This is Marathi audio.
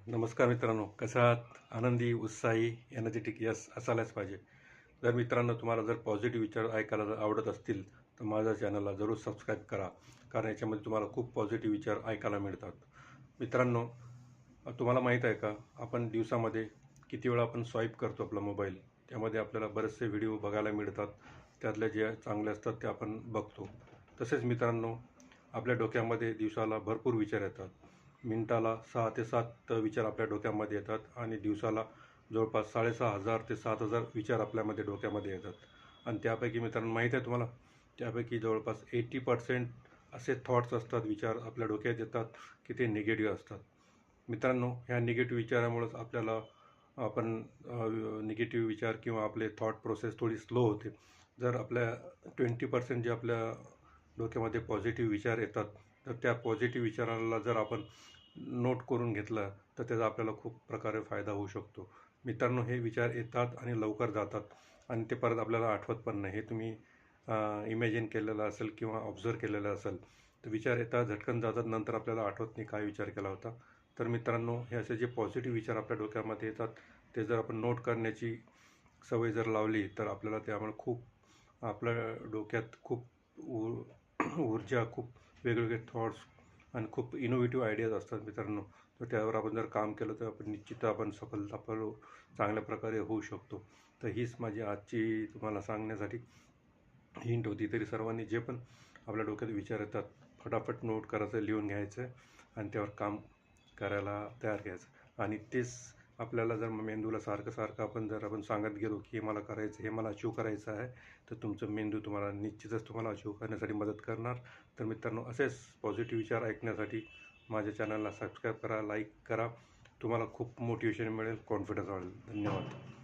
नमस्कार मित्रांनो, कशा आहात? आनंदी, उत्साही, एनर्जेटिक यस असायलाच पाहिजे. जर मित्रांनो तुम्हाला जर पॉझिटिव्ह विचार ऐकायला जर आवडत असतील तर माझ्या चॅनलला जरूर सबस्क्राईब करा, कारण याच्यामध्ये तुम्हाला खूप पॉझिटिव्ह विचार ऐकायला मिळतात. मित्रांनो, तुम्हाला माहीत आहे का, आपण दिवसामध्ये किती वेळा आपण स्वाईप करतो आपला मोबाईल. त्यामध्ये आपल्याला बरेचसे व्हिडिओ बघायला मिळतात. त्यातले जे चांगले असतात ते आपण बघतो. तसेच मित्रांनो, आपल्या डोक्यामध्ये दिवसाला भरपूर विचार येतात. मिनिटाला 6 ते 7 विचार आपल्या डोक्यामध्ये येतात आणि दिवसाला जवळपास 6,500 ते 7,000 विचार आपल्यामध्ये डोक्यामध्ये येतात. आणि त्यापैकी मित्रांनो माहीत आहे तुम्हाला, त्यापैकी जवळपास 80% असे थॉट्स असतात, विचार आपल्या डोक्यात येतात की ते निगेटिव्ह असतात. मित्रांनो, ह्या निगेटिव्ह विचारामुळेच आपल्याला निगेटिव्ह विचार किंवा आपले थॉट प्रोसेस थोडी स्लो होते. जर आपल्या 20% जे आपल्या डोक्यामध्ये पॉझिटिव्ह विचार येतात, तर त्या पॉझिटिव्ह विचाराला जर आपण नोट करून घेतला तर त्याचा आपल्याला खूप प्रकारे फायदा होऊ शकतो. मित्रांनो, हे विचार येतात आणि लवकर जातात आणि ते परत आपल्याला आठवत पण नाही. हे तुम्ही इमॅजिन केलेलं असेल किंवा ऑब्झर्व केलेलं असेल. तर विचार येतात, झटकन जातात, नंतर आपल्याला आठवत नाही काय विचार केला होता. तर मित्रांनो, हे असे जे पॉझिटिव्ह विचार आपल्या डोक्यामध्ये येतात ते जर आपण नोट करण्याची सवय जर लावली तर आपल्याला त्यामुळे खूप आपल्या डोक्यात खूप ऊर्जा, खूप वेगवेगळे थॉट्स आणि खूप इनोव्हेटिव्ह आयडियाज असतात मित्रांनो. तर त्यावर आपण जर काम केलं तर आपण निश्चित सफलता चांगल्या प्रकारे होऊ शकतो. तर हीच माझी आजची तुम्हाला सांगण्यासाठी हिंट होती. तरी सर्वांनी जे पण आपल्या डोक्यात विचार येतात फटाफट नोट करायचं, लिहून घ्यायचं आणि त्यावर काम करायला तयार घ्यायचं. आणि तेच आपल्याला जर मेंदूला सारखं आपण सांगत गेलो की हे मला करायचं, हे मला अचीव करायचं आहे, तर तुमचं मेंदू तुम्हाला निश्चितच तुम्हाला अचीव करण्यासाठी मदत करणार. तर मित्रांनो, असेच पॉझिटिव्ह विचार ऐकण्यासाठी माझ्या चॅनलला सबस्क्राईब करा, लाईक करा. तुम्हाला खूप मोटिवेशन मिळेल, कॉन्फिडन्स वाढेल. धन्यवाद.